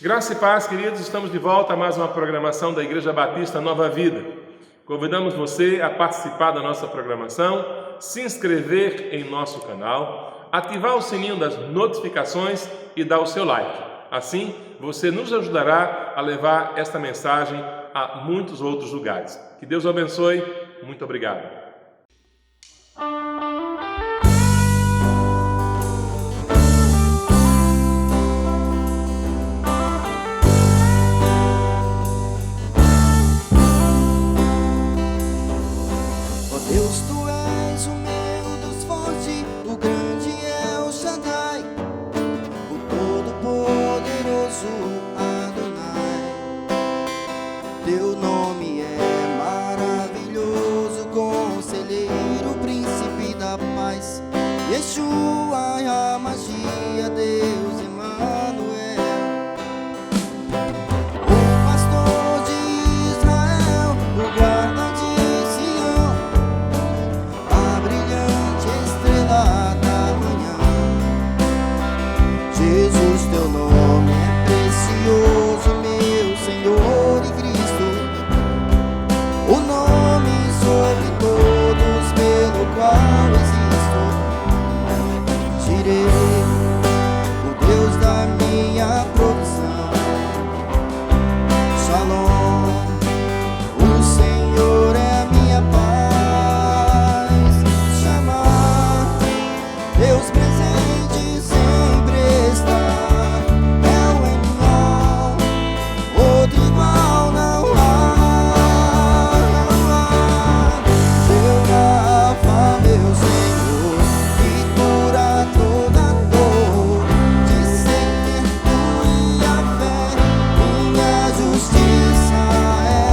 Graça e paz, queridos, estamos de volta a mais uma programação da Igreja Batista Nova Vida. Convidamos você a participar da nossa programação, se inscrever em nosso canal, ativar o sininho das notificações e dar o seu like. Assim, você nos ajudará a levar esta mensagem a muitos outros lugares. Que Deus o abençoe. Muito obrigado. Yeshua, a magia, Deus Emmanuel, o pastor de Israel, o guarda de Sião, a brilhante estrela da manhã. Jesus, teu nome é precioso, meu Senhor e Cristo, o nome sobre todos pelo qual existo. O Deus da minha provisão, Shalom, o Senhor é a minha paz. Chamar, Deus presente sempre está, é o Emmanuel, outro igual não há. Seu Rafa, meu Senhor, que cura toda dor, discernimento e a fé, minha justiça é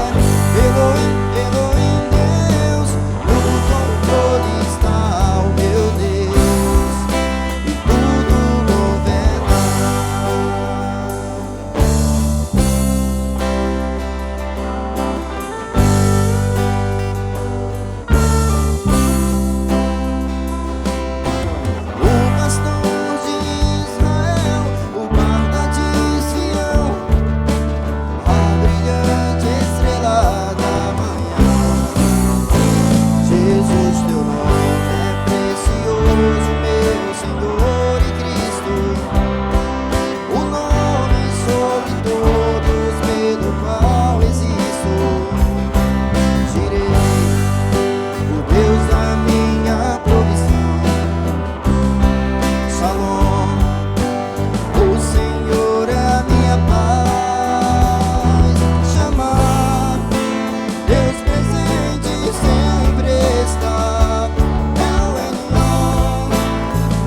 Elohim, Elohim, Deus, no controle está o meu Deus, e tudo governa. O pastor de Israel, o guarda de Sião, a brilhante estrela da manhã. Jesus, teu nome é precioso, meu Senhor e Cristo, o nome sobre todos pelo qual existo. Direi, o Deus da minha provisão, Shalom, o Senhor é a minha paz. Chamar, Deus presente sempre está, é o Elion,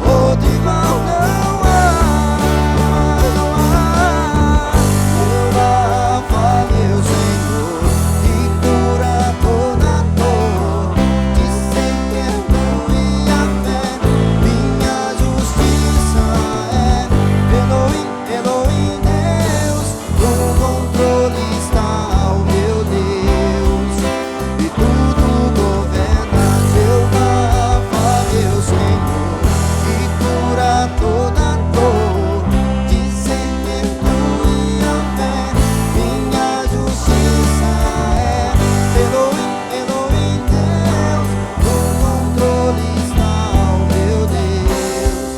outro igual não há. Meu Rafa, meu Senhor, que cura toda dor, discernimento e a fé, minha justiça é Elohim, Elohim, Deus, no controle está o meu Deus, e tudo governa. Seu Rafa, meu Senhor, que cura toda dor, discernimento e a fé, minha justiça é Elohim, Elohim, Deus, no controle está o meu Deus,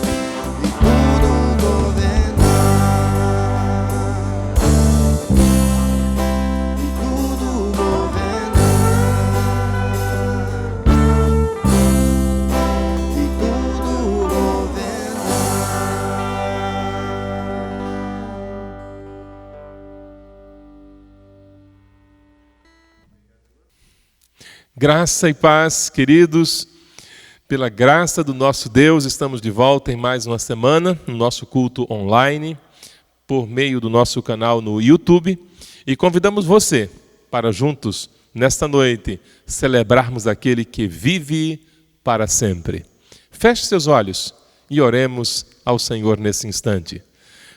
e tudo governa, e tudo governa, e tudo governa. Graça e paz, queridos. Pela graça do nosso Deus, estamos de volta em mais uma semana, no nosso culto online, por meio do nosso canal no YouTube. E convidamos você para juntos, nesta noite, celebrarmos aquele que vive para sempre. Feche seus olhos e oremos ao Senhor nesse instante.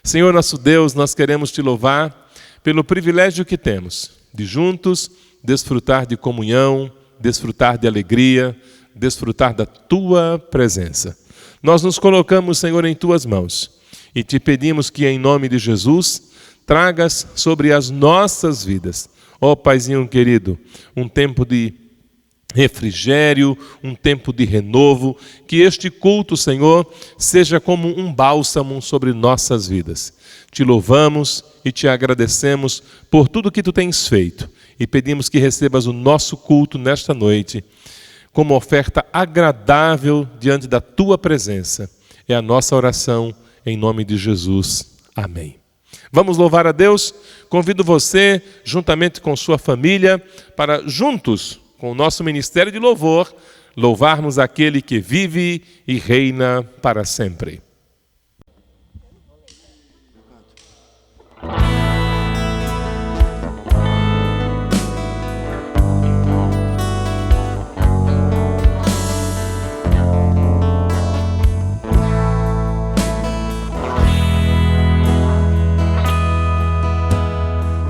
Senhor nosso Deus, nós queremos te louvar pelo privilégio que temos de juntos desfrutar de comunhão, desfrutar de alegria, desfrutar da tua presença. Nós nos colocamos, Senhor, em tuas mãos e te pedimos que, em nome de Jesus, tragas sobre as nossas vidas. Ó Paizinho querido, um tempo de refrigério, um tempo de renovo, que este culto, Senhor, seja como um bálsamo sobre nossas vidas. Te louvamos e te agradecemos por tudo que tu tens feito e pedimos que recebas o nosso culto nesta noite como oferta agradável diante da tua presença. É a nossa oração em nome de Jesus. Amém. Vamos louvar a Deus? Convido você, juntamente com sua família, para juntos, com o nosso ministério de louvor, louvarmos aquele que vive e reina para sempre.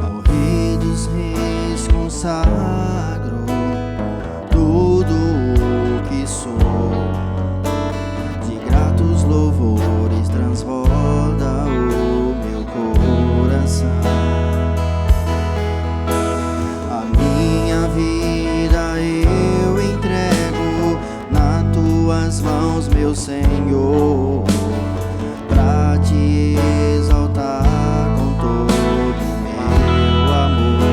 Ao Rei dos Reis consagro tudo o que sou, de gratos louvores transborda o meu coração. A minha vida eu entrego nas tuas mãos, meu Senhor, pra te exaltar com todo o meu amor.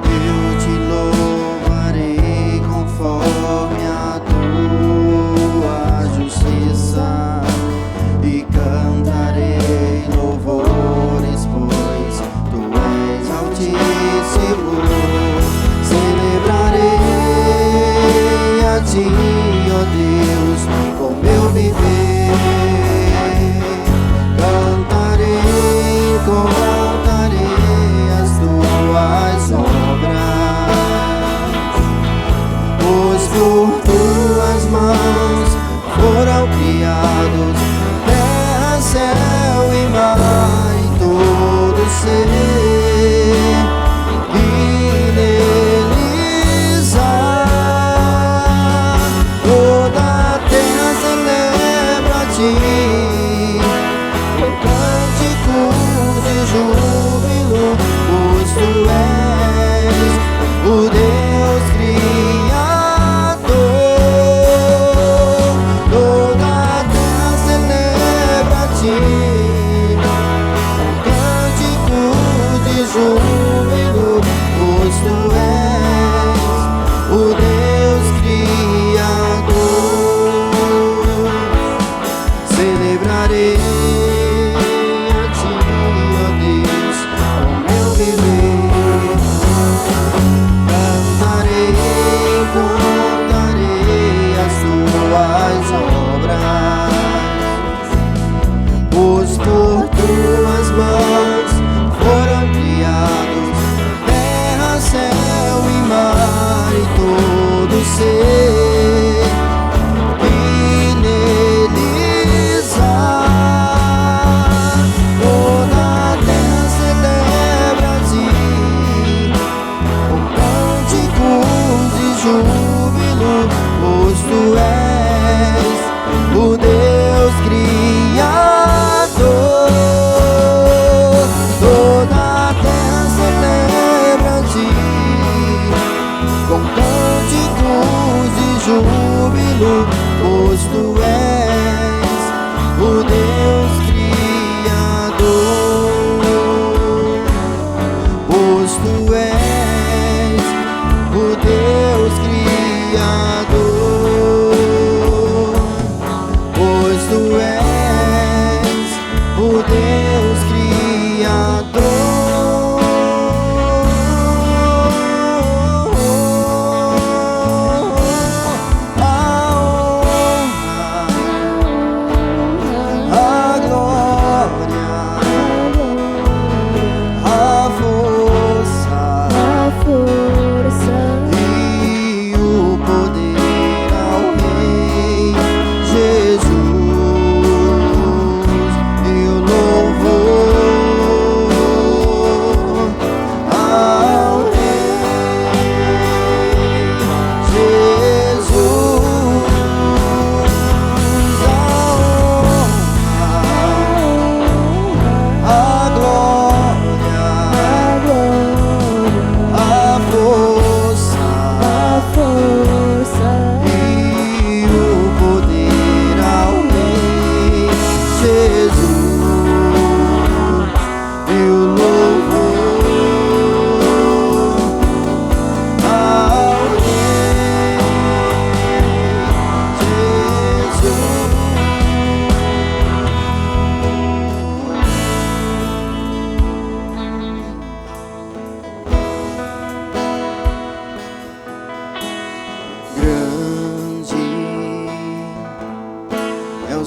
Eu te louvarei conforme a tua justiça e cantarei louvores, pois tu és altíssimo. Celebrarei a ti, ó Deus, com meu viver. Contarei as tuas obras, pois por tuas mãos foram criados terra, céu e mar e todo ser que neles há. Toda a terra celebra a ti com cânticos de júbilo, pois tu és o Deus Criador. Toda a terra celebra a ti com cânticos de júbilo, pois tu és o Deus Criador. Celebrarei a ti, ó Deus, com meu viver. Contarei as tuas obras, pois por tuas mãos foram criados terra, céu e mar e todo ser que neles há. Toda a terra celebra a ti com cânticos de júbilo, pois tu és o Deus Criador. Toda a terra celebra a ti com cânticos de júbilo, pois tu és o Deus Criador. Pois tu és o Deus Criador. Pois tu és o Deus Criador. A honra, a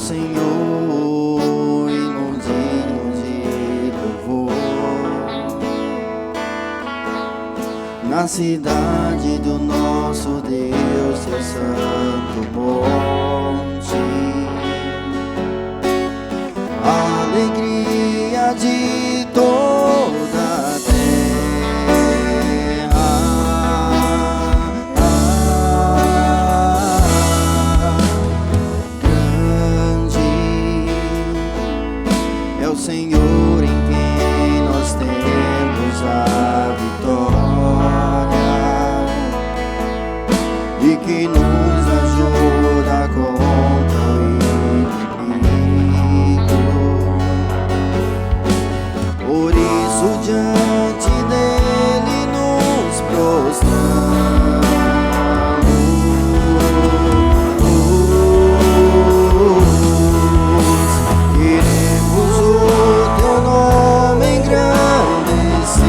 Senhor, hino digno de louvor. Na cidade do nosso Deus, seu santo monte, a alegria de toda a terra. Grande é o Senhor em quem nós temos a vitória, e que nos ajuda contra o inimigo. Por isso diante dele nos prostramos. Queremos o teu nome engrandecer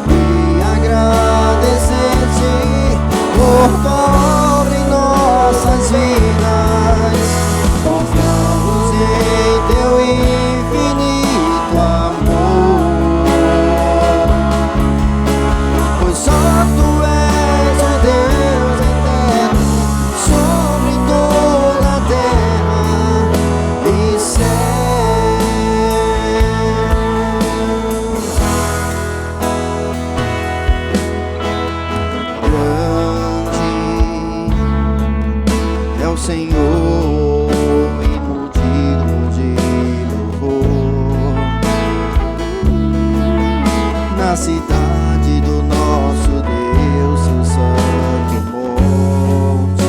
e agradecer-te por tua obra em nossas vidas. Confiamos em teu infinito amor, pois só tu és o Deus eterno sobre toda a terra e céus. Grande é o Senhor, hino digno de louvor. Na cidade do nosso Deus, seu santo monte,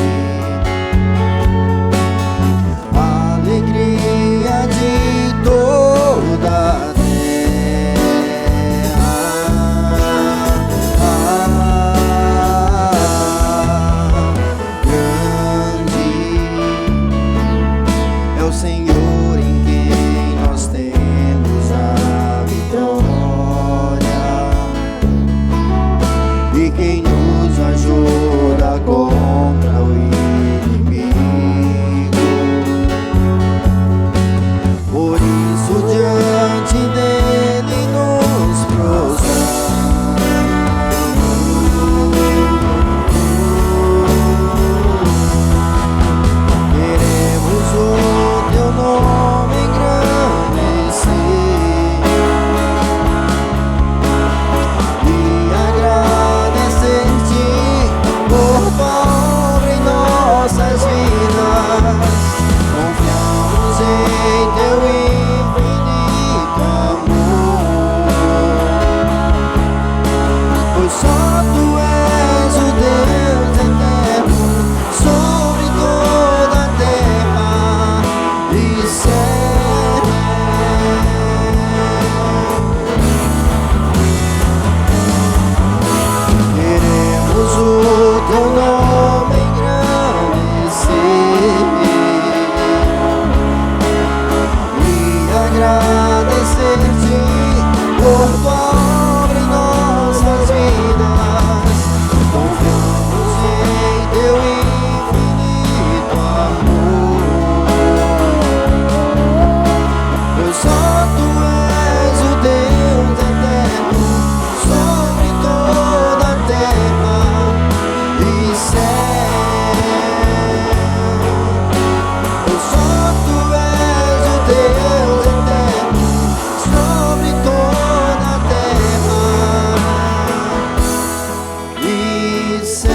a alegria de toda a terra. Grande é o Senhor em quem nós temos a vitória, e quem nos ajuda contra o inimigo. Por isso diante dele nos prostramos. Queremos o teu nome engrandecer e agradecer-te por tua obra em nossas vidas. Confiamos em teu infinito amor, pois só tu és o Deus eterno sobre toda a terra e céus. Queremos o teu nome engrandecer e agradecer-te por tua obra em nossas vidas. Confiamos em teu infinito amor, pois só tu és o Deus eterno sobre toda a terra e céus. Pois só tu és o Deus eterno sobre toda a terra e céus.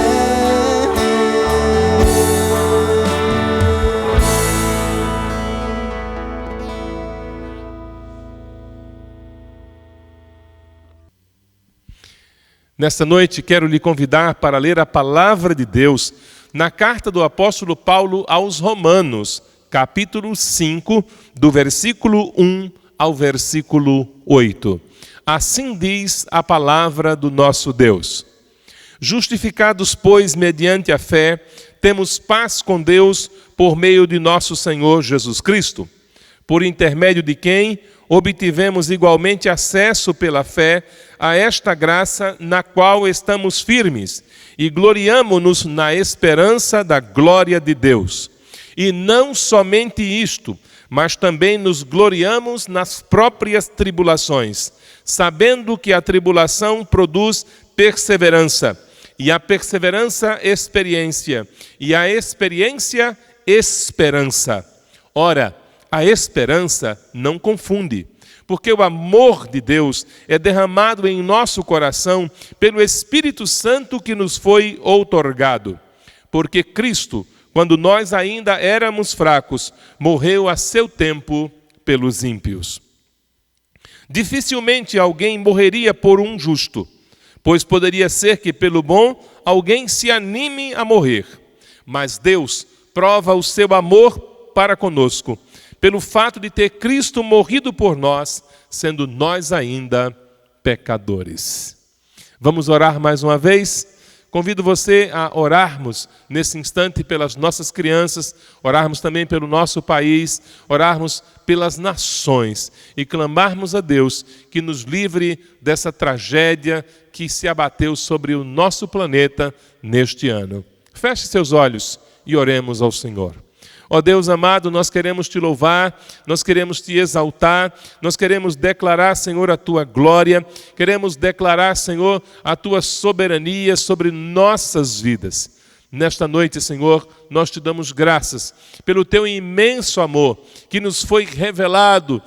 Nesta noite quero lhe convidar para ler a palavra de Deus na carta do apóstolo Paulo aos Romanos, capítulo 5, do versículo 1 ao versículo 8. Assim diz a palavra do nosso Deus: Justificados, pois, mediante a fé, temos paz com Deus por meio de nosso Senhor Jesus Cristo, por intermédio de quem obtivemos igualmente acesso pela fé a esta graça na qual estamos firmes e gloriamo-nos na esperança da glória de Deus. E não somente isto, mas também nos gloriamos nas próprias tribulações, sabendo que a tribulação produz perseverança, e a perseverança, experiência, e a experiência, esperança. Ora, a esperança não confunde, porque o amor de Deus é derramado em nosso coração pelo Espírito Santo que nos foi outorgado. Porque Cristo, quando nós ainda éramos fracos, morreu a seu tempo pelos ímpios. Dificilmente alguém morreria por um justo, pois poderia ser que pelo bom alguém se anime a morrer. Mas Deus prova o seu amor para conosco, pelo fato de ter Cristo morrido por nós, sendo nós ainda pecadores. Vamos orar mais uma vez? Convido você a orarmos nesse instante pelas nossas crianças, orarmos também pelo nosso país, orarmos pelas nações e clamarmos a Deus que nos livre dessa tragédia que se abateu sobre o nosso planeta neste ano. Feche seus olhos e oremos ao Senhor. Ó Deus amado, nós queremos te louvar, nós queremos te exaltar, nós queremos declarar, Senhor, a tua glória, queremos declarar, Senhor, a tua soberania sobre nossas vidas. Nesta noite, Senhor, nós te damos graças pelo teu imenso amor que nos foi revelado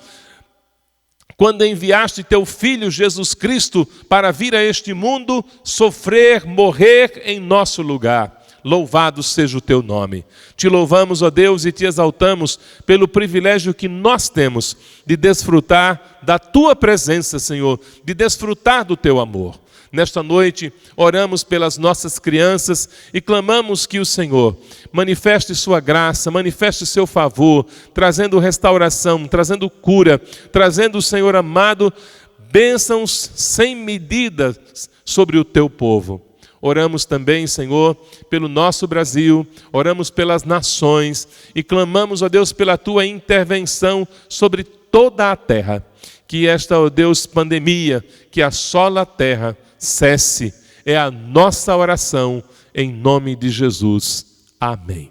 quando enviaste teu Filho Jesus Cristo para vir a este mundo, sofrer, morrer em nosso lugar. Louvado seja o teu nome. Te louvamos, ó Deus, e te exaltamos pelo privilégio que nós temos de desfrutar da tua presença, Senhor, de desfrutar do teu amor. Nesta noite, oramos pelas nossas crianças e clamamos que o Senhor manifeste sua graça, manifeste seu favor, trazendo restauração, trazendo cura, trazendo, Senhor amado, bênçãos sem medidas sobre o teu povo. Oramos também, Senhor, pelo nosso Brasil, oramos pelas nações e clamamos, ó Deus, pela tua intervenção sobre toda a terra. Que esta, ó Deus, pandemia que assola a terra cesse. É a nossa oração em nome de Jesus. Amém.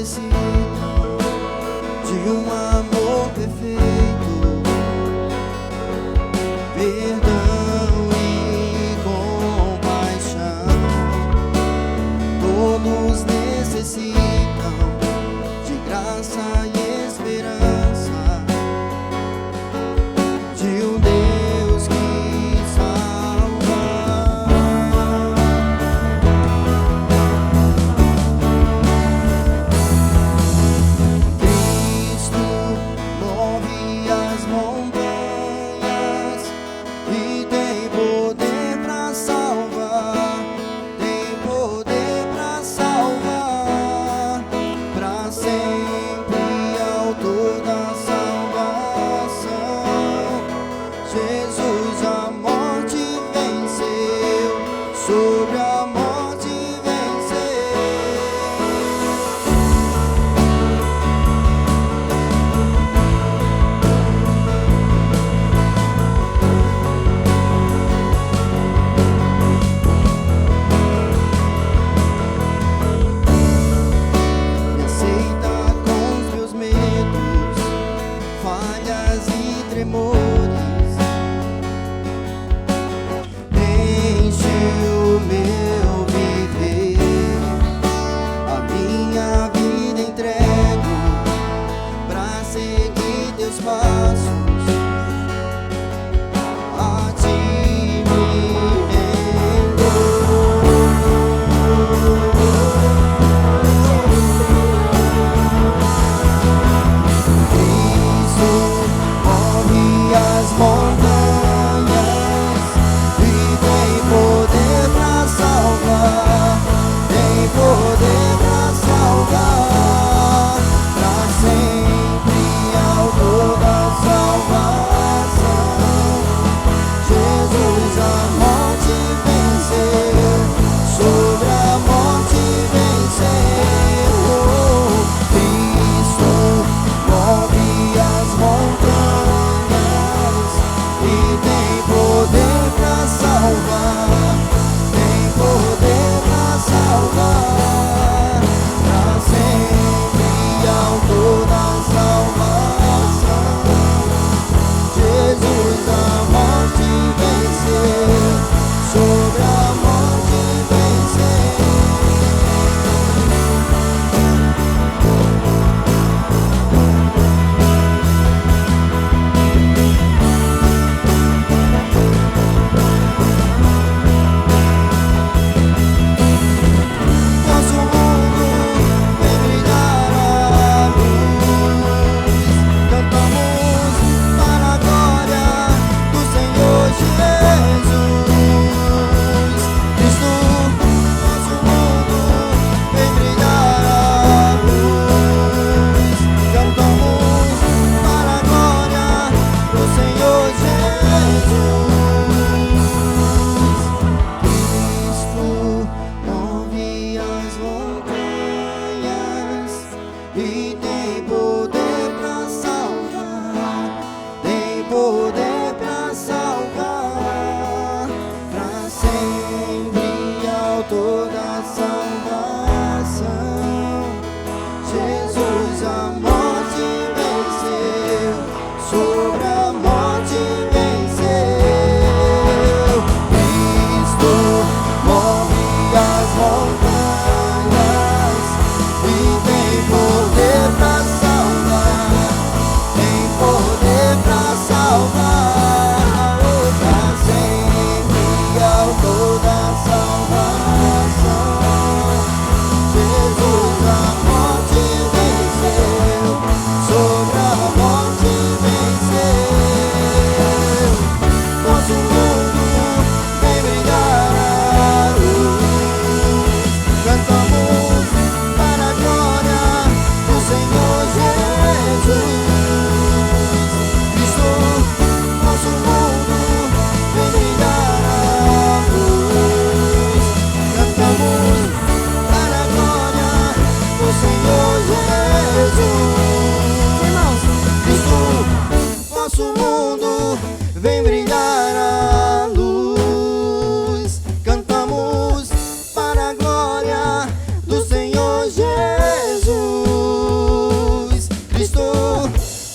Sempre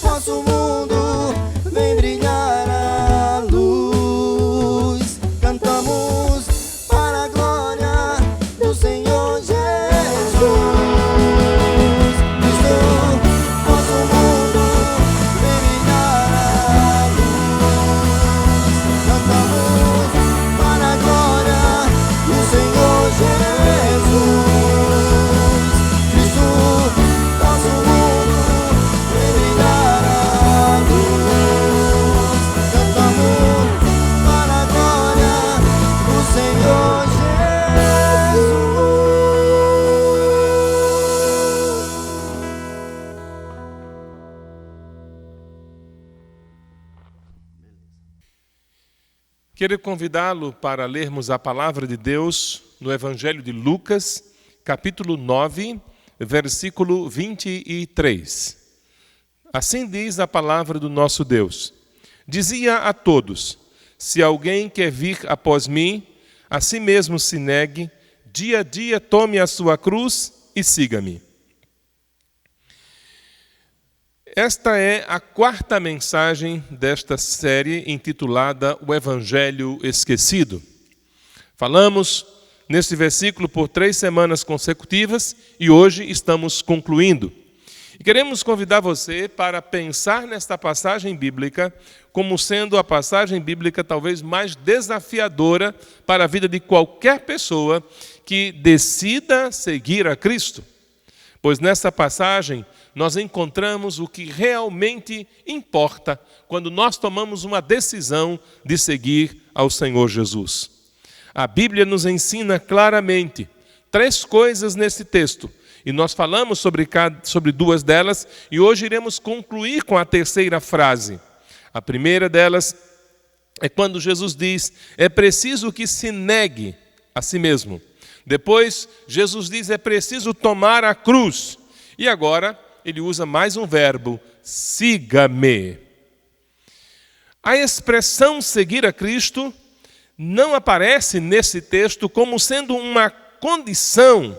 Nosso mundo vem brilhar a luz. Cantamos para a glória do Senhor Jesus. Cristo, nosso mundo vem brilhar a luz. Cantamos para a glória do Senhor Jesus. Cristo, nosso mundo vem brilhar a luz. Cantamos para a glória do Senhor Jesus. Quero convidá-lo para lermos a palavra de Deus no Evangelho de Lucas, capítulo 9, versículo 23. Assim diz a palavra do nosso Deus. Dizia a todos: se alguém quer vir após mim, a si mesmo se negue, dia a dia tome a sua cruz e siga-me. Esta é a quarta mensagem desta série intitulada O Evangelho Esquecido. Falamos neste versículo por 3 semanas consecutivas e hoje estamos concluindo. E queremos convidar você para pensar nesta passagem bíblica como sendo a passagem bíblica talvez mais desafiadora para a vida de qualquer pessoa que decida seguir a Cristo. Pois nessa passagem nós encontramos o que realmente importa quando nós tomamos uma decisão de seguir ao Senhor Jesus. A Bíblia nos ensina claramente 3 coisas nesse texto. E nós falamos sobre 2 delas e hoje iremos concluir com a terceira frase. A primeira delas é quando Jesus diz: é preciso que se negue a si mesmo. Depois, Jesus diz: é preciso tomar a cruz. E agora, ele usa mais um verbo: siga-me. A expressão seguir a Cristo não aparece nesse texto como sendo uma condição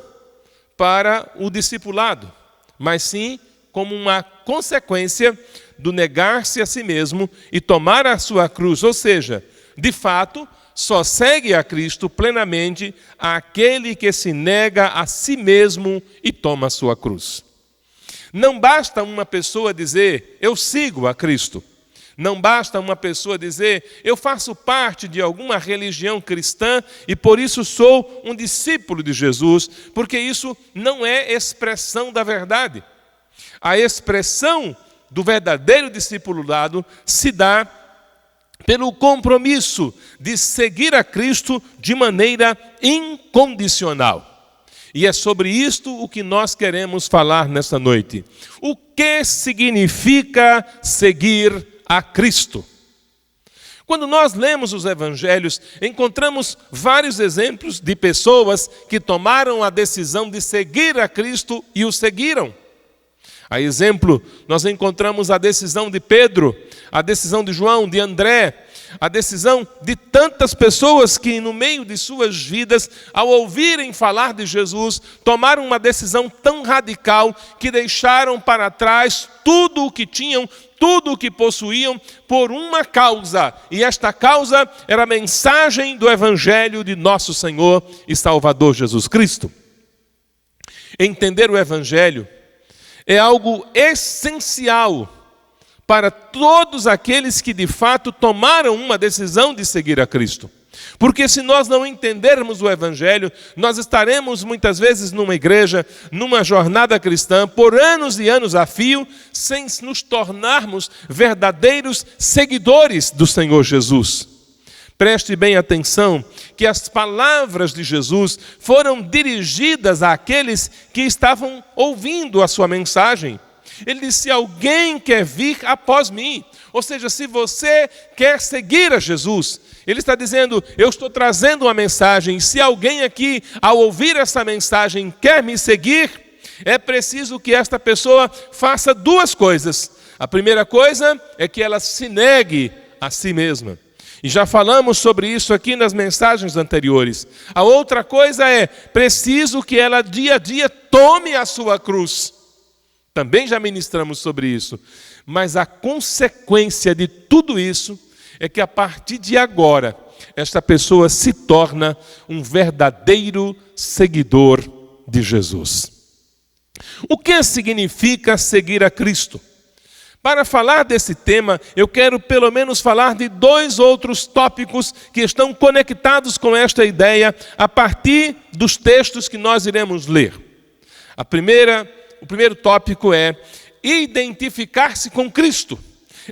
para o discipulado, mas sim como uma consequência do negar-se a si mesmo e tomar a sua cruz. Ou seja, de fato, só segue a Cristo plenamente aquele que se nega a si mesmo e toma a sua cruz. Não basta uma pessoa dizer: eu sigo a Cristo. Não basta uma pessoa dizer: eu faço parte de alguma religião cristã e por isso sou um discípulo de Jesus, porque isso não é expressão da verdade. A expressão do verdadeiro discipulado se dá pelo compromisso de seguir a Cristo de maneira incondicional. E é sobre isto o que nós queremos falar nesta noite. O que significa seguir a Cristo? Quando nós lemos os evangelhos, encontramos vários exemplos de pessoas que tomaram a decisão de seguir a Cristo e o seguiram. A exemplo, nós encontramos a decisão de Pedro, a decisão de João, de André, a decisão de tantas pessoas que no meio de suas vidas, ao ouvirem falar de Jesus, tomaram uma decisão tão radical que deixaram para trás tudo o que tinham, tudo o que possuíam por uma causa. E esta causa era a mensagem do Evangelho de nosso Senhor e Salvador Jesus Cristo. Entender o Evangelho é algo essencial para todos aqueles que de fato tomaram uma decisão de seguir a Cristo. Porque se nós não entendermos o Evangelho, nós estaremos muitas vezes numa igreja, numa jornada cristã, por anos e anos a fio, sem nos tornarmos verdadeiros seguidores do Senhor Jesus. Preste bem atenção que as palavras de Jesus foram dirigidas àqueles que estavam ouvindo a sua mensagem. Ele disse: se alguém quer vir após mim, ou seja, se você quer seguir a Jesus, ele está dizendo: eu estou trazendo uma mensagem, se alguém aqui, ao ouvir essa mensagem, quer me seguir, é preciso que esta pessoa faça 2 coisas. A primeira coisa é que ela se negue a si mesma. E já falamos sobre isso aqui nas mensagens anteriores. A outra coisa é preciso que ela dia a dia tome a sua cruz. Também já ministramos sobre isso. Mas a consequência de tudo isso é que a partir de agora, esta pessoa se torna um verdadeiro seguidor de Jesus. O que significa seguir a Cristo? Para falar desse tema, eu quero pelo menos falar de 2 outros tópicos que estão conectados com esta ideia a partir dos textos que nós iremos ler. O primeiro tópico é identificar-se com Cristo.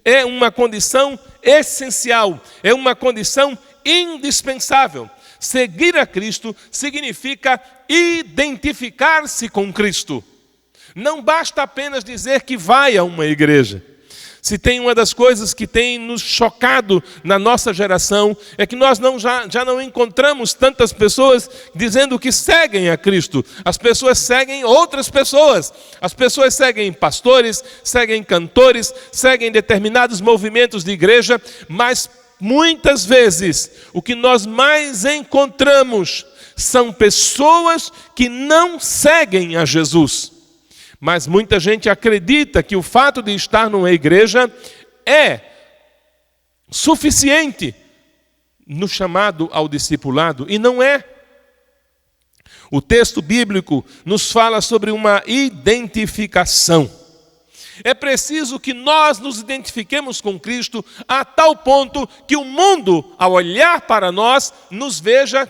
É uma condição essencial, é uma condição indispensável. Seguir a Cristo significa identificar-se com Cristo. Não basta apenas dizer que vai a uma igreja. Se tem uma das coisas que tem nos chocado na nossa geração, é que nós já não encontramos tantas pessoas dizendo que seguem a Cristo. As pessoas seguem outras pessoas. As pessoas seguem pastores, seguem cantores, seguem determinados movimentos de igreja, mas muitas vezes o que nós mais encontramos são pessoas que não seguem a Jesus. Mas muita gente acredita que o fato de estar numa igreja é suficiente no chamado ao discipulado, e não é. O texto bíblico nos fala sobre uma identificação. É preciso que nós nos identifiquemos com Cristo a tal ponto que o mundo, ao olhar para nós, nos veja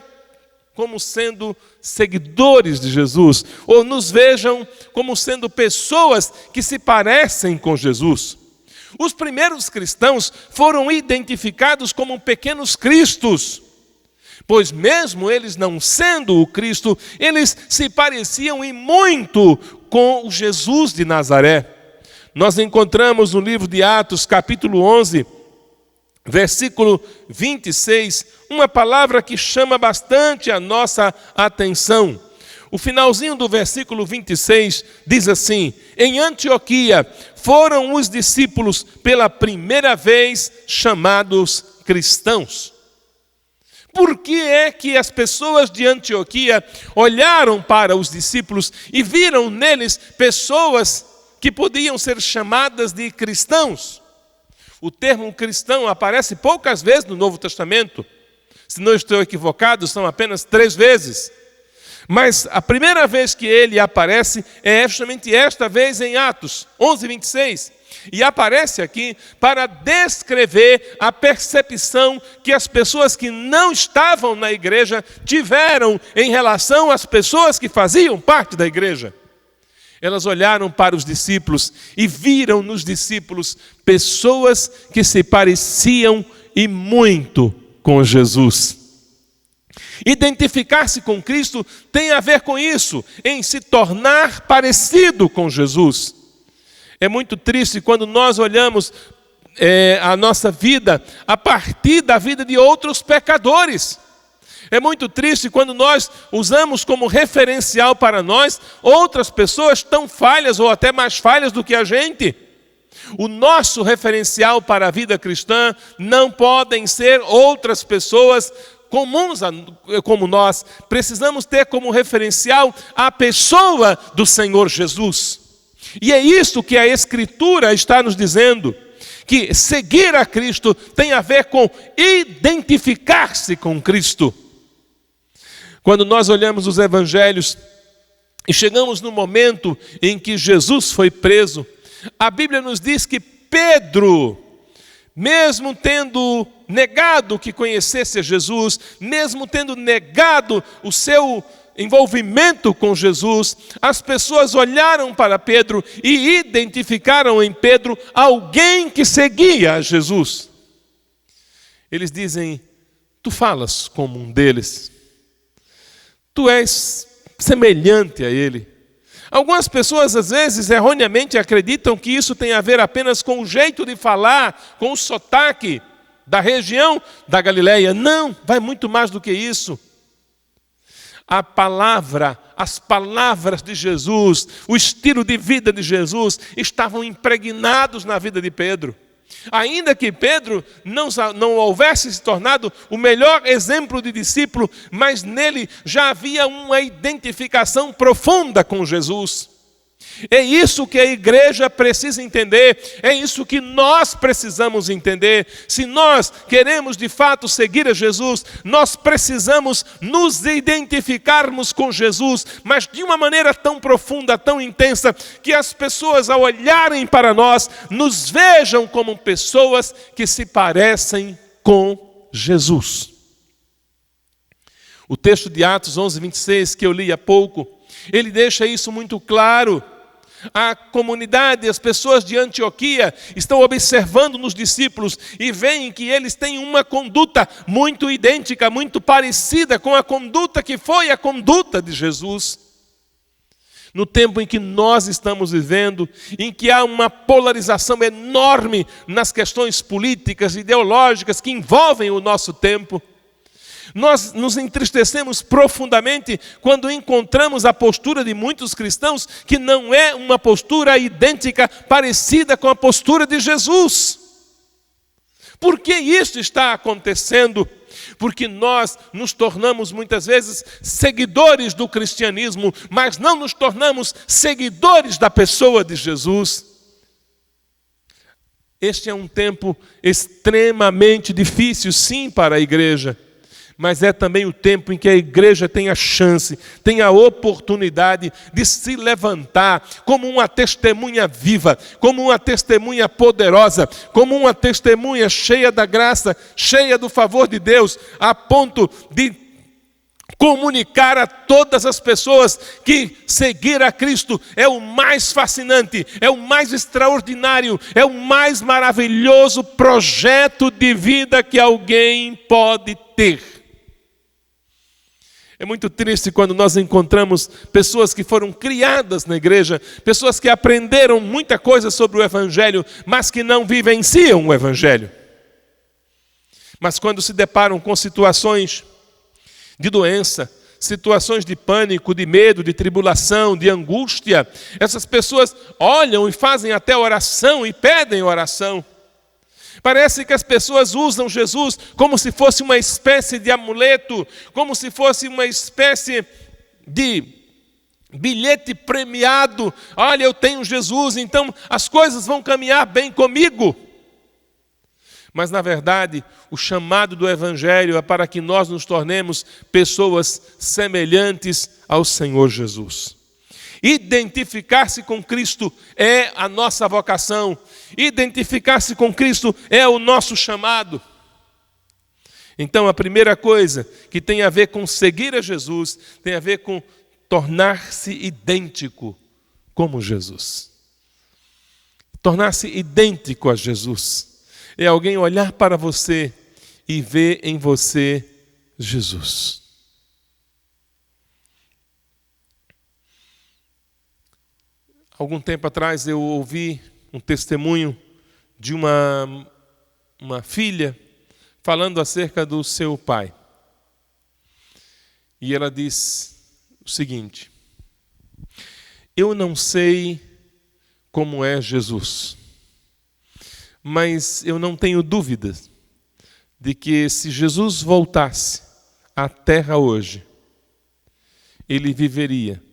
como sendo seguidores de Jesus, ou nos vejam como sendo pessoas que se parecem com Jesus. Os primeiros cristãos foram identificados como pequenos cristos, pois mesmo eles não sendo o Cristo, eles se pareciam e muito com o Jesus de Nazaré. Nós encontramos no livro de Atos, capítulo 11, versículo 26, uma palavra que chama bastante a nossa atenção. O finalzinho do versículo 26 diz assim: em Antioquia foram os discípulos pela primeira vez chamados cristãos. Por que é que as pessoas de Antioquia olharam para os discípulos e viram neles pessoas que podiam ser chamadas de cristãos? O termo cristão aparece poucas vezes no Novo Testamento. Se não estou equivocado, são apenas 3 vezes. Mas a primeira vez que ele aparece é justamente esta vez em Atos 11, 26. E aparece aqui para descrever a percepção que as pessoas que não estavam na igreja tiveram em relação às pessoas que faziam parte da igreja. Elas olharam para os discípulos e viram nos discípulos pessoas que se pareciam e muito com Jesus. Identificar-se com Cristo tem a ver com isso, em se tornar parecido com Jesus. É muito triste quando nós olhamos a nossa vida a partir da vida de outros pecadores. É muito triste quando nós usamos como referencial para nós outras pessoas tão falhas ou até mais falhas do que a gente. O nosso referencial para a vida cristã não podem ser outras pessoas comuns como nós. Precisamos ter como referencial a pessoa do Senhor Jesus. E é isso que a Escritura está nos dizendo, que seguir a Cristo tem a ver com identificar-se com Cristo. Quando nós olhamos os evangelhos e chegamos no momento em que Jesus foi preso, a Bíblia nos diz que Pedro, mesmo tendo negado que conhecesse Jesus, mesmo tendo negado o seu envolvimento com Jesus, as pessoas olharam para Pedro e identificaram em Pedro alguém que seguia a Jesus. Eles dizem: tu falas como um deles. Tu és semelhante a ele. Algumas pessoas, às vezes, erroneamente acreditam que isso tem a ver apenas com o jeito de falar, com o sotaque da região da Galileia. Não, vai muito mais do que isso. A palavra, as palavras de Jesus, o estilo de vida de Jesus estavam impregnados na vida de Pedro. Ainda que Pedro não houvesse se tornado o melhor exemplo de discípulo, mas nele já havia uma identificação profunda com Jesus. É isso que a igreja precisa entender, é isso que nós precisamos entender. Se nós queremos de fato seguir a Jesus, nós precisamos nos identificarmos com Jesus, mas de uma maneira tão profunda, tão intensa, que as pessoas ao olharem para nós, nos vejam como pessoas que se parecem com Jesus. O texto de Atos 11:26 que eu li há pouco, ele deixa isso muito claro. A comunidade, as pessoas de Antioquia estão observando nos discípulos e veem que eles têm uma conduta muito idêntica, muito parecida com a conduta que foi a conduta de Jesus. No tempo em que nós estamos vivendo, em que há uma polarização enorme nas questões políticas, ideológicas que envolvem o nosso tempo, nós nos entristecemos profundamente quando encontramos a postura de muitos cristãos que não é uma postura idêntica, parecida com a postura de Jesus. Por que isso está acontecendo? Porque nós nos tornamos muitas vezes seguidores do cristianismo, mas não nos tornamos seguidores da pessoa de Jesus. Este é um tempo extremamente difícil, sim, para a igreja. Mas é também o tempo em que a igreja tem a chance, tem a oportunidade de se levantar como uma testemunha viva, como uma testemunha poderosa, como uma testemunha cheia da graça, cheia do favor de Deus, a ponto de comunicar a todas as pessoas que seguir a Cristo é o mais fascinante, é o mais extraordinário, é o mais maravilhoso projeto de vida que alguém pode ter. É muito triste quando nós encontramos pessoas que foram criadas na igreja, pessoas que aprenderam muita coisa sobre o Evangelho, mas que não vivenciam o Evangelho. Mas quando se deparam com situações de doença, situações de pânico, de medo, de tribulação, de angústia, essas pessoas olham e fazem até oração e pedem oração. Parece que as pessoas usam Jesus como se fosse uma espécie de amuleto, como se fosse uma espécie de bilhete premiado. Olha, eu tenho Jesus, então as coisas vão caminhar bem comigo. Mas, na verdade, o chamado do Evangelho é para que nós nos tornemos pessoas semelhantes ao Senhor Jesus. Identificar-se com Cristo é a nossa vocação. Identificar-se com Cristo é o nosso chamado. Então, a primeira coisa que tem a ver com seguir a Jesus, tem a ver com tornar-se idêntico como Jesus. Tornar-se idêntico a Jesus é alguém olhar para você e ver em você Jesus. Algum tempo atrás eu ouvi um testemunho de uma filha falando acerca do seu pai. E ela diz o seguinte: eu não sei como é Jesus, mas eu não tenho dúvidas de que se Jesus voltasse à terra hoje, ele viveria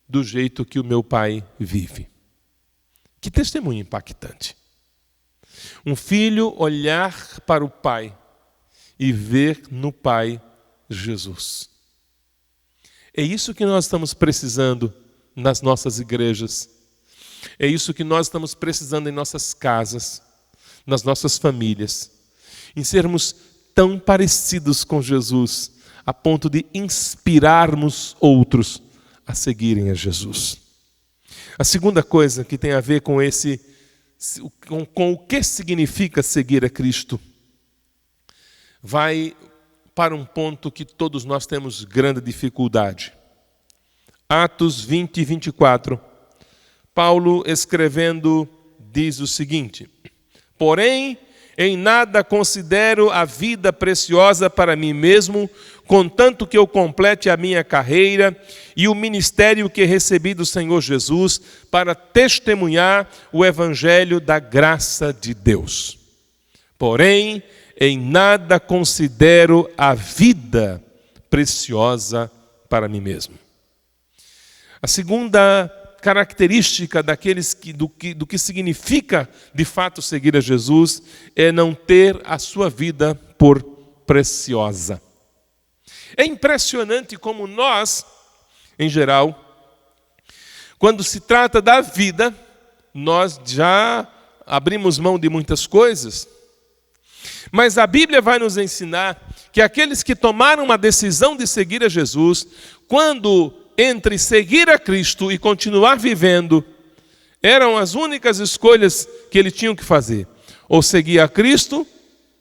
do jeito que o meu pai vive. Que testemunho impactante. Um filho olhar para o pai e ver no pai Jesus. É isso que nós estamos precisando nas nossas igrejas. É isso que nós estamos precisando em nossas casas, nas nossas famílias. Em sermos tão parecidos com Jesus, a ponto de inspirarmos outros a seguirem a Jesus. A segunda coisa que tem a ver com o que significa seguir a Cristo, vai para um ponto que todos nós temos grande dificuldade. Atos 20 e 24. Paulo, escrevendo, diz o seguinte: porém, em nada considero a vida preciosa para mim mesmo, contanto que eu complete a minha carreira e o ministério que recebi do Senhor Jesus para testemunhar o evangelho da graça de Deus. Porém, em nada considero a vida preciosa para mim mesmo. A segunda característica do que significa de fato seguir a Jesus é não ter a sua vida por preciosa. É impressionante como nós, em geral, quando se trata da vida, nós já abrimos mão de muitas coisas. Mas a Bíblia vai nos ensinar que aqueles que tomaram uma decisão de seguir a Jesus, quando entre seguir a Cristo e continuar vivendo, eram as únicas escolhas que eles tinham que fazer. Ou seguia a Cristo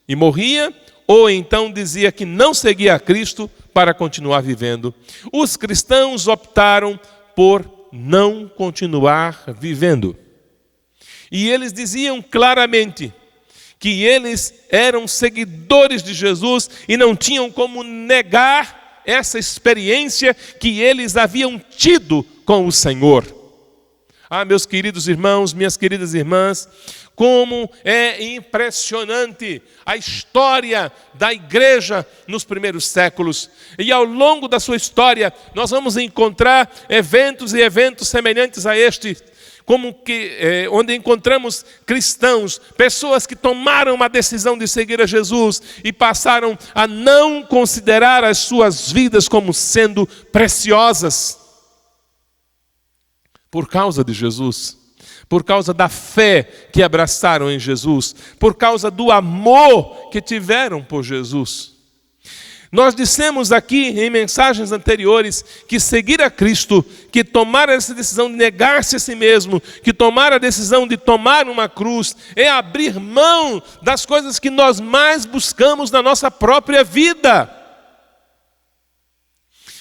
e morria, ou então dizia que não seguia a Cristo para continuar vivendo. Os cristãos optaram por não continuar vivendo. E eles diziam claramente que eles eram seguidores de Jesus e não tinham como negar essa experiência que eles haviam tido com o Senhor. Ah, meus queridos irmãos, minhas queridas irmãs, como é impressionante a história da igreja nos primeiros séculos. E ao longo da sua história, nós vamos encontrar eventos e eventos semelhantes a este, onde encontramos cristãos, pessoas que tomaram uma decisão de seguir a Jesus e passaram a não considerar as suas vidas como sendo preciosas por causa de Jesus, por causa da fé que abraçaram em Jesus, por causa do amor que tiveram por Jesus. Nós dissemos aqui em mensagens anteriores que seguir a Cristo, que tomar essa decisão de negar-se a si mesmo, que tomar a decisão de tomar uma cruz, é abrir mão das coisas que nós mais buscamos na nossa própria vida.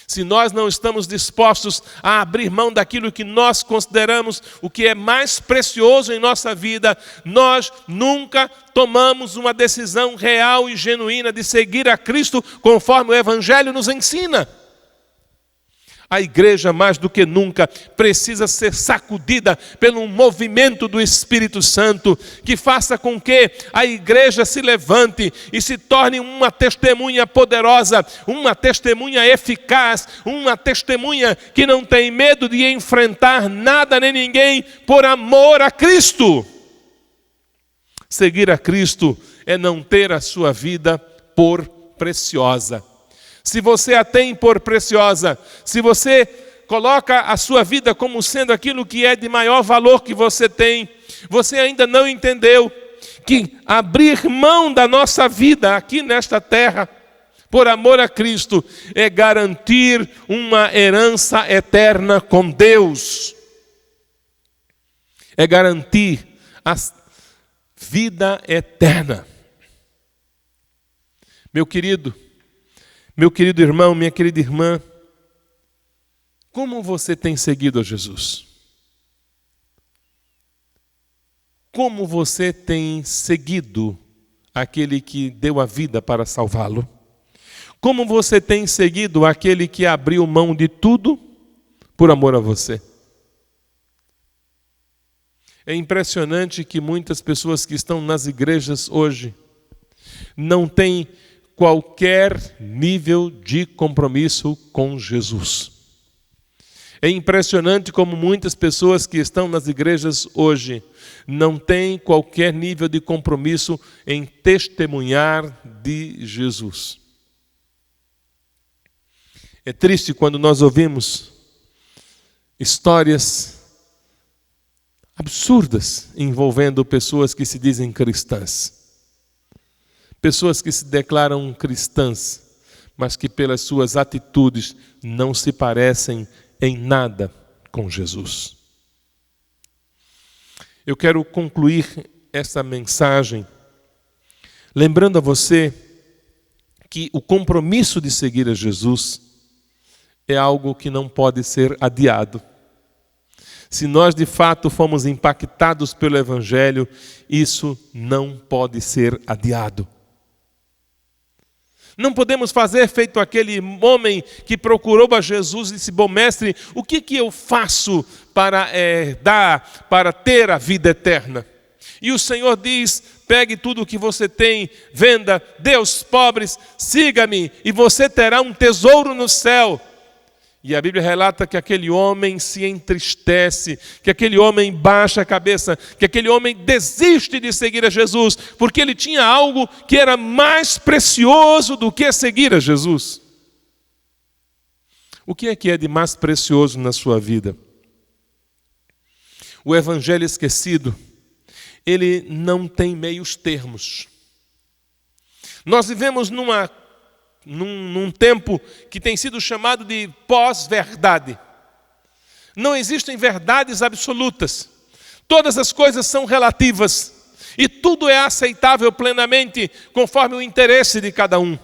Se nós não estamos dispostos a abrir mão daquilo que nós consideramos o que é mais precioso em nossa vida, nós nunca tomamos uma decisão real e genuína de seguir a Cristo conforme o Evangelho nos ensina. A igreja, mais do que nunca, precisa ser sacudida pelo movimento do Espírito Santo, que faça com que a igreja se levante e se torne uma testemunha poderosa, uma testemunha eficaz, uma testemunha que não tem medo de enfrentar nada nem ninguém por amor a Cristo. Seguir a Cristo é não ter a sua vida por preciosa. Se você a tem por preciosa, se você coloca a sua vida como sendo aquilo que é de maior valor que você tem, você ainda não entendeu que abrir mão da nossa vida aqui nesta terra, por amor a Cristo, é garantir uma herança eterna com Deus. É garantir a vida eterna. Meu querido irmão, minha querida irmã, como você tem seguido a Jesus? Como você tem seguido aquele que deu a vida para salvá-lo? Como você tem seguido aquele que abriu mão de tudo por amor a você? É impressionante que muitas pessoas que estão nas igrejas hoje não têm qualquer nível de compromisso com Jesus. É impressionante como muitas pessoas que estão nas igrejas hoje não têm qualquer nível de compromisso em testemunhar de Jesus. É triste quando nós ouvimos histórias absurdas envolvendo pessoas que se dizem cristãs. Pessoas que se declaram cristãs, mas que pelas suas atitudes não se parecem em nada com Jesus. Eu quero concluir essa mensagem lembrando a você que o compromisso de seguir a Jesus é algo que não pode ser adiado. Se nós de fato fomos impactados pelo Evangelho, isso não pode ser adiado. Não podemos fazer feito aquele homem que procurou a Jesus e disse: bom mestre, o que eu faço para ter a vida eterna? E o Senhor diz: pegue tudo o que você tem, venda, dê aos pobres, siga-me e você terá um tesouro no céu. E a Bíblia relata que aquele homem se entristece, que aquele homem baixa a cabeça, que aquele homem desiste de seguir a Jesus, porque ele tinha algo que era mais precioso do que seguir a Jesus. O que é de mais precioso na sua vida? O evangelho esquecido, ele não tem meios termos. Nós vivemos num tempo que tem sido chamado de pós-verdade. Não existem verdades absolutas. Todas as coisas são relativas. E tudo é aceitável plenamente conforme o interesse de cada um.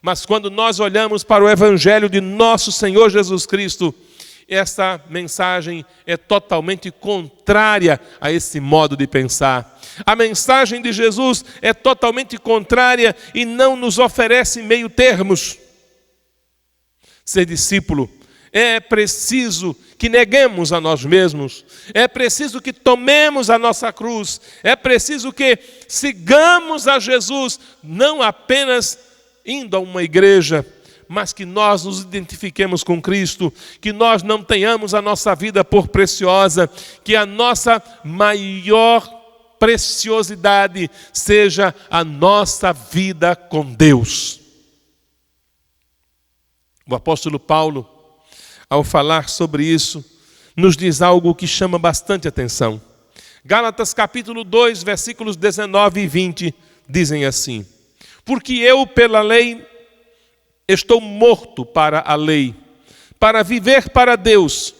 Mas quando nós olhamos para o Evangelho de nosso Senhor Jesus Cristo, essa mensagem é totalmente contrária a esse modo de pensar. A mensagem de Jesus é totalmente contrária e não nos oferece meio termos. Ser discípulo é preciso que neguemos a nós mesmos, é preciso que tomemos a nossa cruz, é preciso que sigamos a Jesus, não apenas indo a uma igreja, mas que nós nos identifiquemos com Cristo, que nós não tenhamos a nossa vida por preciosa, que a nossa maior preciosidade seja a nossa vida com Deus. O apóstolo Paulo, ao falar sobre isso, nos diz algo que chama bastante atenção. Gálatas capítulo 2, versículos 19 e 20, dizem assim: porque eu, pela lei, estou morto para a lei, para viver para Deus.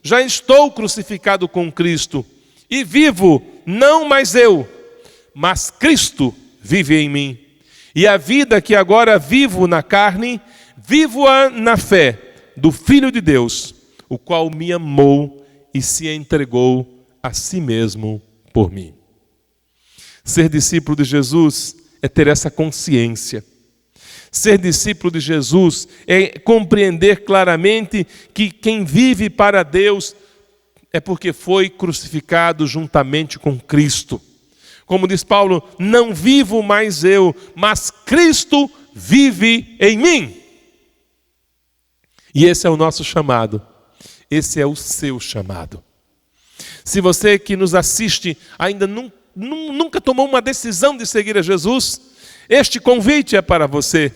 Já estou crucificado com Cristo, e vivo, não mais eu, mas Cristo vive em mim. E a vida que agora vivo na carne, vivo-a na fé do Filho de Deus, o qual me amou e se entregou a si mesmo por mim. Ser discípulo de Jesus é ter essa consciência. Ser discípulo de Jesus é compreender claramente que quem vive para Deus é porque foi crucificado juntamente com Cristo. Como diz Paulo, não vivo mais eu, mas Cristo vive em mim. E esse é o nosso chamado. Esse é o seu chamado. Se você que nos assiste ainda nunca tomou uma decisão de seguir a Jesus, este convite é para você.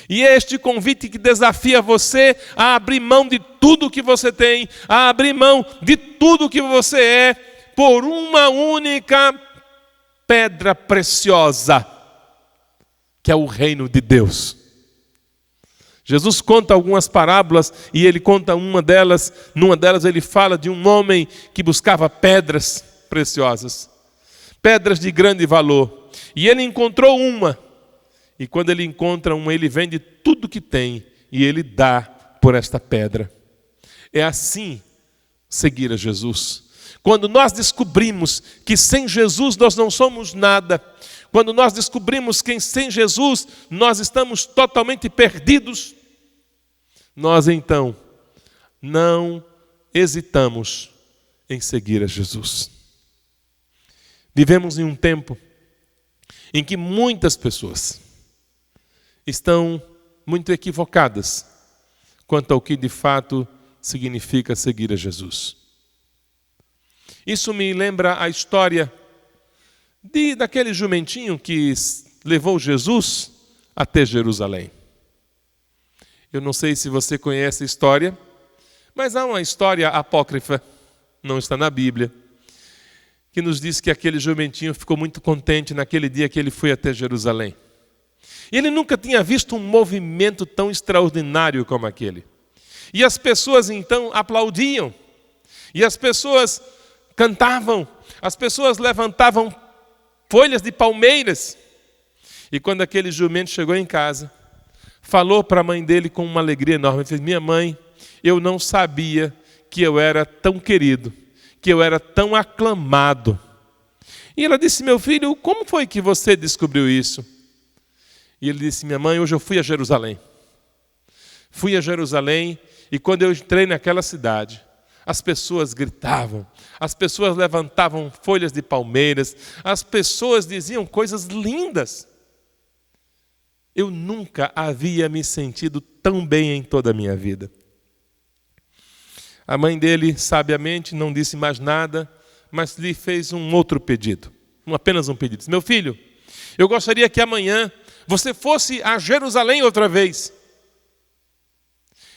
E é este convite que desafia você a abrir mão de tudo que você tem, a abrir mão de tudo que você é, por uma única pedra preciosa, que é o reino de Deus. Jesus conta algumas parábolas e ele conta numa delas ele fala de um homem que buscava pedras preciosas, pedras de grande valor. E ele encontrou uma, e quando ele encontra uma, ele vende tudo que tem e ele dá por esta pedra. É assim seguir a Jesus. Quando nós descobrimos que sem Jesus nós não somos nada, quando nós descobrimos que sem Jesus nós estamos totalmente perdidos, nós então não hesitamos em seguir a Jesus. Vivemos em um tempo em que muitas pessoas estão muito equivocadas quanto ao que de fato significa seguir a Jesus. Isso me lembra a história daquele jumentinho que levou Jesus até Jerusalém. Eu não sei se você conhece a história, mas há uma história apócrifa, não está na Bíblia, que nos diz que aquele jumentinho ficou muito contente naquele dia que ele foi até Jerusalém. Ele nunca tinha visto um movimento tão extraordinário como aquele. E as pessoas então aplaudiam, e as pessoas cantavam, as pessoas levantavam folhas de palmeiras. E quando aquele jumento chegou em casa, falou para a mãe dele com uma alegria enorme. Ele disse: minha mãe, eu não sabia que eu era tão querido, que eu era tão aclamado. E ela disse: meu filho, como foi que você descobriu isso? E ele disse: minha mãe, hoje eu fui a Jerusalém. Fui a Jerusalém e quando eu entrei naquela cidade, as pessoas gritavam, as pessoas levantavam folhas de palmeiras, as pessoas diziam coisas lindas. Eu nunca havia me sentido tão bem em toda a minha vida. A mãe dele, sabiamente, não disse mais nada, mas lhe fez um outro pedido, apenas um pedido. Disse: meu filho, eu gostaria que amanhã você fosse a Jerusalém outra vez.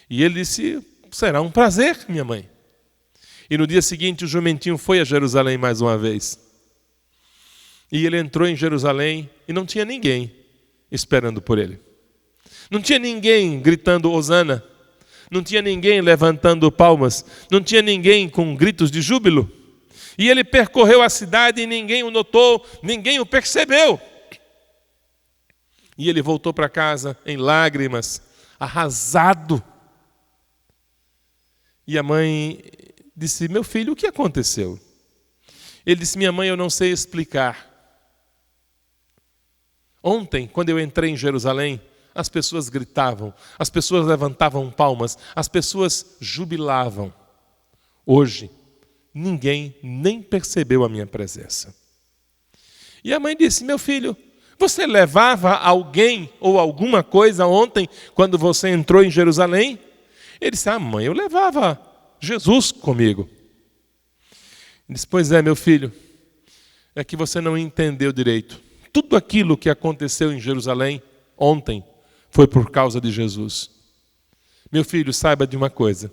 E ele disse: será um prazer, minha mãe. E no dia seguinte o jumentinho foi a Jerusalém mais uma vez. E ele entrou em Jerusalém e não tinha ninguém esperando por ele. Não tinha ninguém gritando hosana. Não tinha ninguém levantando palmas. Não tinha ninguém com gritos de júbilo. E ele percorreu a cidade e ninguém o notou, ninguém o percebeu. E ele voltou para casa em lágrimas, arrasado. E a mãe disse: meu filho, o que aconteceu? Ele disse: minha mãe, eu não sei explicar. Ontem, quando eu entrei em Jerusalém, as pessoas gritavam, as pessoas levantavam palmas, as pessoas jubilavam. Hoje, ninguém nem percebeu a minha presença. E a mãe disse: meu filho, você levava alguém ou alguma coisa ontem, quando você entrou em Jerusalém? Ele disse: mãe, eu levava Jesus comigo. Ele disse: pois é, meu filho, é que você não entendeu direito. Tudo aquilo que aconteceu em Jerusalém ontem foi por causa de Jesus. Meu filho, saiba de uma coisa: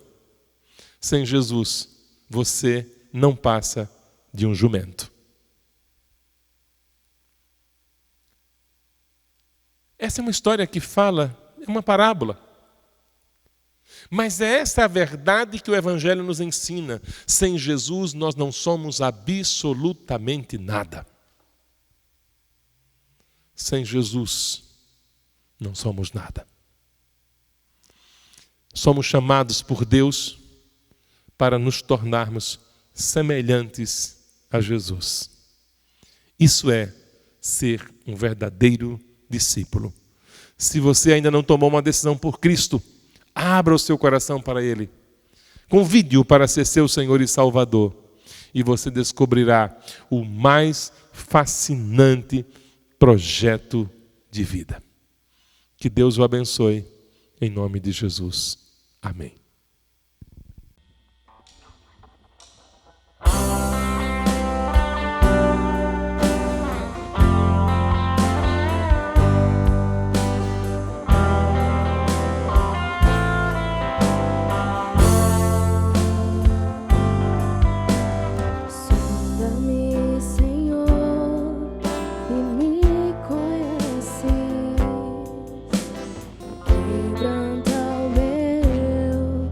sem Jesus, você não passa de um jumento. Essa é uma história que fala, é uma parábola. Mas é essa a verdade que o Evangelho nos ensina. Sem Jesus nós não somos absolutamente nada. Sem Jesus não somos nada. Somos chamados por Deus para nos tornarmos semelhantes a Jesus. Isso é ser um verdadeiro discípulo. Se você ainda não tomou uma decisão por Cristo, abra o seu coração para Ele. Convide-o para ser seu Senhor e Salvador. E você descobrirá o mais fascinante projeto de vida. Que Deus o abençoe, em nome de Jesus. Amém. Sonda-me, Senhor, e me conheces. Quebranta o meu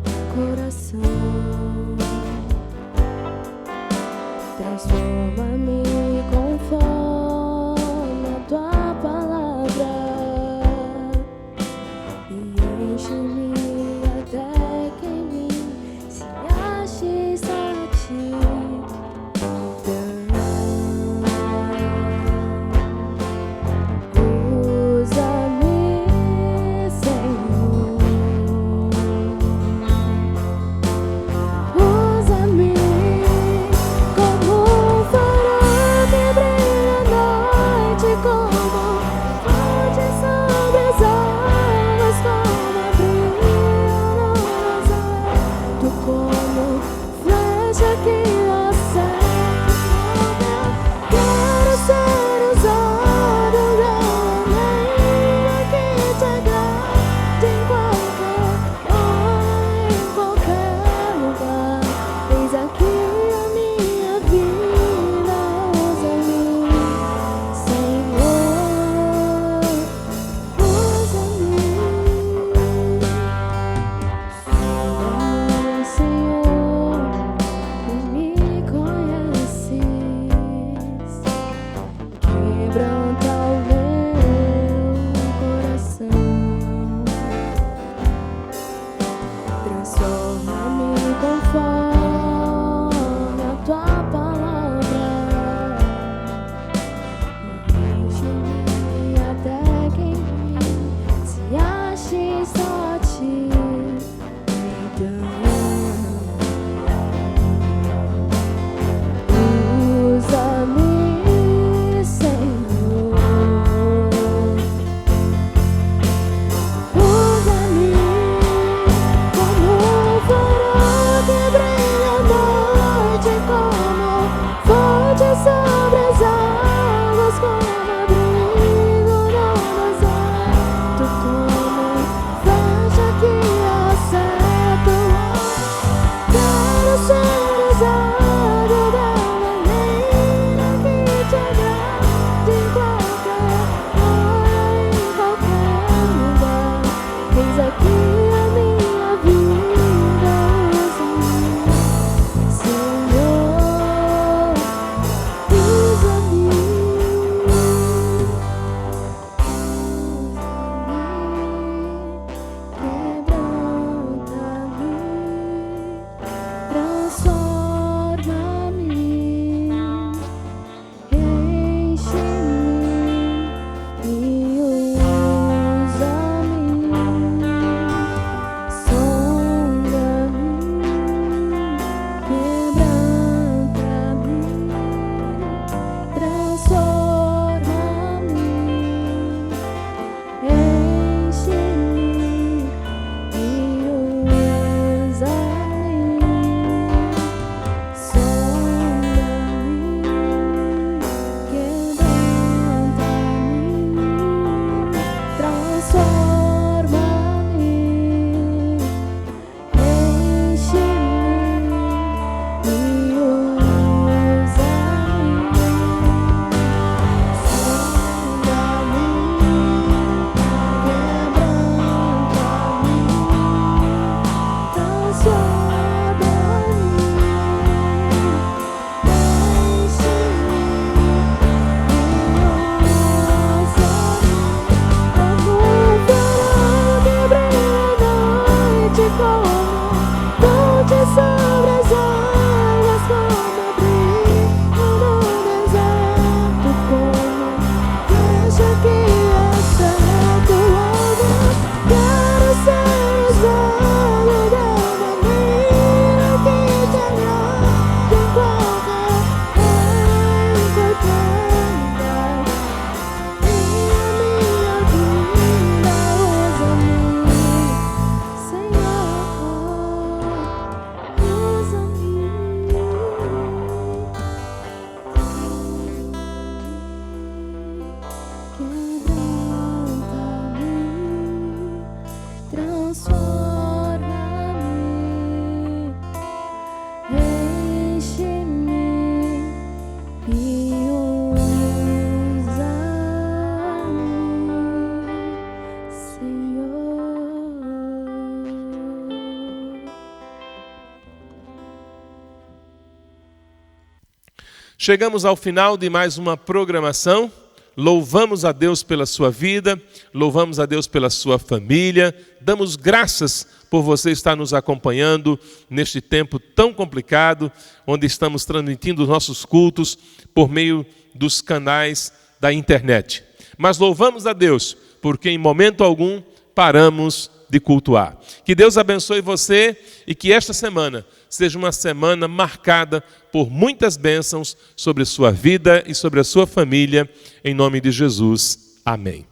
Chegamos ao final de mais uma programação. Louvamos a Deus pela sua vida, louvamos a Deus pela sua família, damos graças por você estar nos acompanhando neste tempo tão complicado, onde estamos transmitindo os nossos cultos por meio dos canais da internet. Mas louvamos a Deus, porque em momento algum paramos de cultuar. Que Deus abençoe você e que esta semana seja uma semana marcada por muitas bênçãos sobre a sua vida e sobre a sua família, em nome de Jesus. Amém.